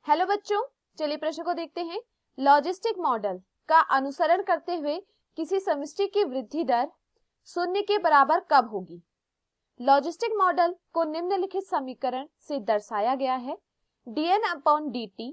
Hello बच्चों, चलिए प्रश्न को देखते हैं। लॉजिस्टिक मॉडल का अनुसरण करते हुए किसी समष्टि की वृद्धि दर शून्य के बराबर कब होगी? लॉजिस्टिक मॉडल को निम्नलिखित समीकरण से दर्शाया गया है। dn upon dt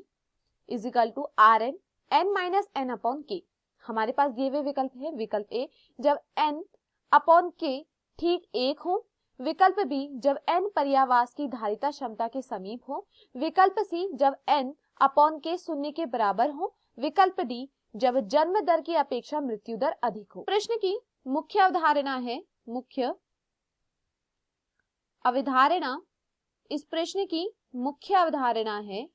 is equal to rn n minus n upon k। हमारे पास दिए हुए विकल्प है। विकल्प ए जब n अपॉन k ठीक 1 हो, विकल्प बी जब n पर्यावास की धारिता क्षमता के समीप हो, विकल्प सी जब n अपॉन k शून्य के बराबर हो, विकल्प डी जब जन्म दर की अपेक्षा मृत्यु दर अधिक हो। प्रश्न की मुख्य अवधारणा है इस प्रश्न की मुख्य अवधारणा है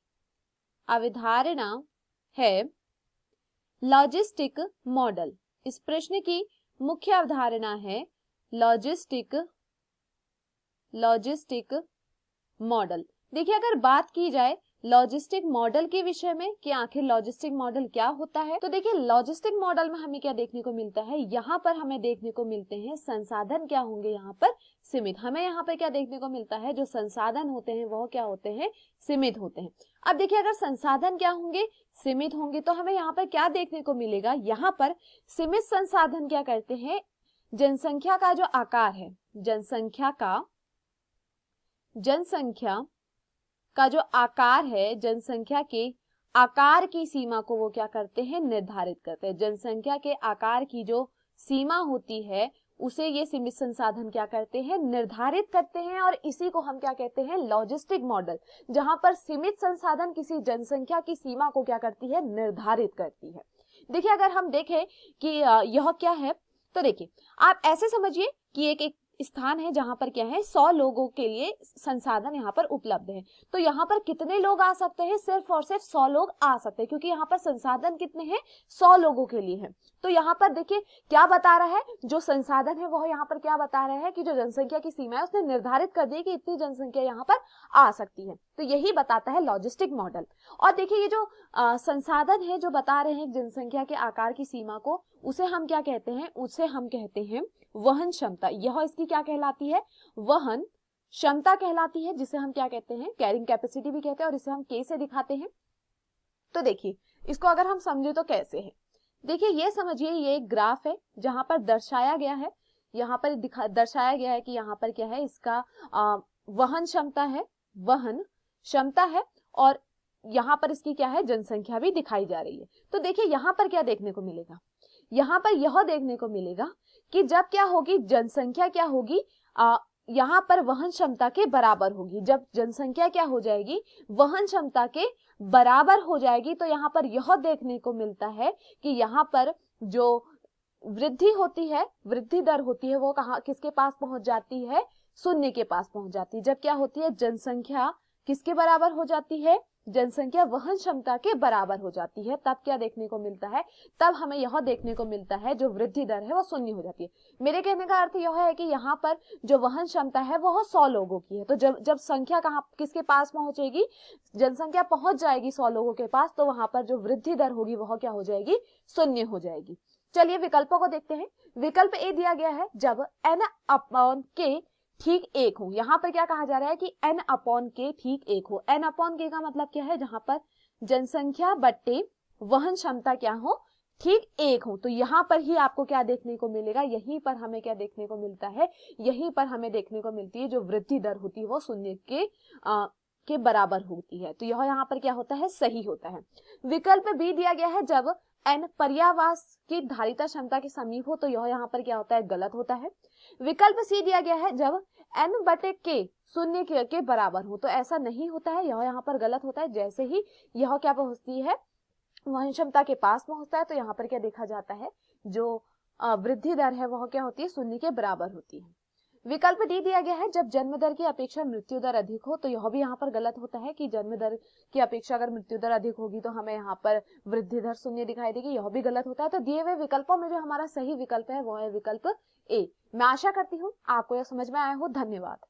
लॉजिस्टिक मॉडल। इस प्रश्न की मुख्य अवधारणा है लॉजिस्टिक मॉडल। देखिए, अगर बात की जाए लॉजिस्टिक मॉडल के विषय में कि आखिर लॉजिस्टिक मॉडल क्या होता है, तो देखिए लॉजिस्टिक मॉडल में हमें क्या देखने को मिलता है, यहाँ पर हमें देखने को मिलते हैं संसाधन क्या होंगे यहाँ पर सीमित। हमें यहाँ पर क्या देखने को मिलता है, जो संसाधन होते हैं वह क्या होते हैं, सीमित होते हैं। अब देखिए, अगर संसाधन क्या होंगे, सीमित होंगे, तो हमें यहाँ पर क्या देखने को मिलेगा, यहाँ पर सीमित संसाधन क्या करते हैं, जनसंख्या का जो आकार है, जनसंख्या का जो आकार है, जनसंख्या के आकार की सीमा को वो क्या करते हैं, निर्धारित करते हैं। जनसंख्या के आकार की जो सीमा होती है उसे ये सीमित संसाधन क्या करते हैं, निर्धारित करते हैं। और इसी को हम क्या कहते हैं, लॉजिस्टिक मॉडल, जहां पर सीमित संसाधन किसी जनसंख्या की सीमा को क्या करती है, निर्धारित करती है। देखिए, अगर हम देखें कि यह क्या है, तो देखिए आप ऐसे समझिए कि एक स्थान है जहां पर क्या है, 100 लोगों के लिए संसाधन यहाँ पर उपलब्ध है। तो यहाँ पर कितने लोग आ सकते हैं, सिर्फ और सिर्फ 100 लोग आ सकते हैं, क्योंकि यहाँ पर संसाधन कितने हैं, 100 लोगों के लिए है। तो यहाँ पर देखिए क्या बता रहा है, जो संसाधन है वह यहाँ पर क्या बता रहा है कि जो जनसंख्या की सीमा है उसने निर्धारित कर दी कि इतनी जनसंख्या यहाँ पर आ सकती है। तो यही बताता है लॉजिस्टिक मॉडल। और देखिए, ये जो संसाधन है जो बता रहे हैं जनसंख्या के आकार की सीमा को, उसे हम क्या कहते हैं, उसे हम कहते हैं वहन क्षमता। यह इसकी क्या कहलाती है, वहन क्षमता कहलाती है, जिसे हम क्या कहते हैं, कैरिंग कैपेसिटी भी कहते हैं, और इसे हम के से दिखाते हैं। तो देखिए, इसको अगर हम समझे तो कैसे है, देखिए ये समझिए, ये एक ग्राफ है जहां पर दर्शाया गया है, यहाँ पर दर्शाया गया है कि यहाँ पर क्या है, इसका वहन क्षमता है, और यहाँ पर इसकी क्या है, जनसंख्या भी दिखाई जा रही है। तो देखिए यहाँ पर क्या देखने को मिलेगा, यहाँ पर यह देखने को मिलेगा कि जब क्या होगी, जनसंख्या क्या होगी, यहाँ पर वहन क्षमता के बराबर होगी। जब जनसंख्या क्या हो जाएगी, वहन क्षमता के बराबर हो जाएगी, तो यहाँ पर यह देखने को मिलता है कि यहाँ पर जो वृद्धि होती है, वृद्धि दर होती है, वो कहाँ, किसके पास पहुंच जाती है, शून्य के पास पहुंच जाती है। जब क्या होती है, जनसंख्या किसके बराबर हो जाती है, जनसंख्या वहन क्षमता के बराबर हो जाती है, तब क्या देखने को मिलता है, तब हमें यह देखने को मिलता है जो वृद्धि दर है वो शून्य हो जाती है। मेरे कहने का अर्थ यह है कि यहाँ पर जो वहन क्षमता है वह 100 लोगों की है। तो जब संख्या कहाँ, किसके पास पहुंचेगी, जनसंख्या पहुंच जाएगी 100 लोगों के पास, तो वहां पर जो वृद्धि दर होगी वह क्या हो जाएगी, शून्य हो जाएगी। चलिए विकल्पों को देखते हैं। विकल्प ए दिया गया है जब n अपॉन k ठीक 1 हो। यहाँ पर क्या कहा जा रहा है कि n अपॉन k ठीक 1 हो। n अपॉन k का मतलब क्या है, जहां पर जनसंख्या बट्टे वहन क्षमता क्या हो, ठीक 1 हो। तो यहाँ पर ही आपको क्या देखने को मिलेगा, यहीं पर हमें क्या देखने को मिलता है, यहीं पर हमें देखने को मिलती है जो वृद्धि दर होती है वो शून्य के बराबर होती है। तो यह यहाँ पर क्या होता है, सही होता है। विकल्प बी दिया गया है जब n पर्यावास की धारिता क्षमता के समीप हो, तो यह यहाँ पर क्या होता है, गलत होता है। विकल्प सी दिया गया है जब n बटे k शून्य के बराबर हो, तो ऐसा नहीं होता है, यह यहाँ पर गलत होता है। जैसे ही यह क्या पहुंचती है, वहन क्षमता के पास पहुंचता है, तो यहाँ पर क्या देखा जाता है, जो वृद्धि दर है वह क्या होती है, शून्य के बराबर होती है। विकल्प डी दिया गया है जब जन्म दर की अपेक्षा मृत्यु दर अधिक हो, तो यह भी यहाँ पर गलत होता है कि जन्म दर की अपेक्षा अगर मृत्यु दर अधिक होगी तो हमें यहाँ पर वृद्धि दर शून्य दिखाई देगी, यह भी गलत होता है। तो दिए हुए विकल्पों में जो हमारा सही विकल्प है वो है विकल्प ए। मैं आशा करती हूँ आपको यह समझ में आया हो। धन्यवाद।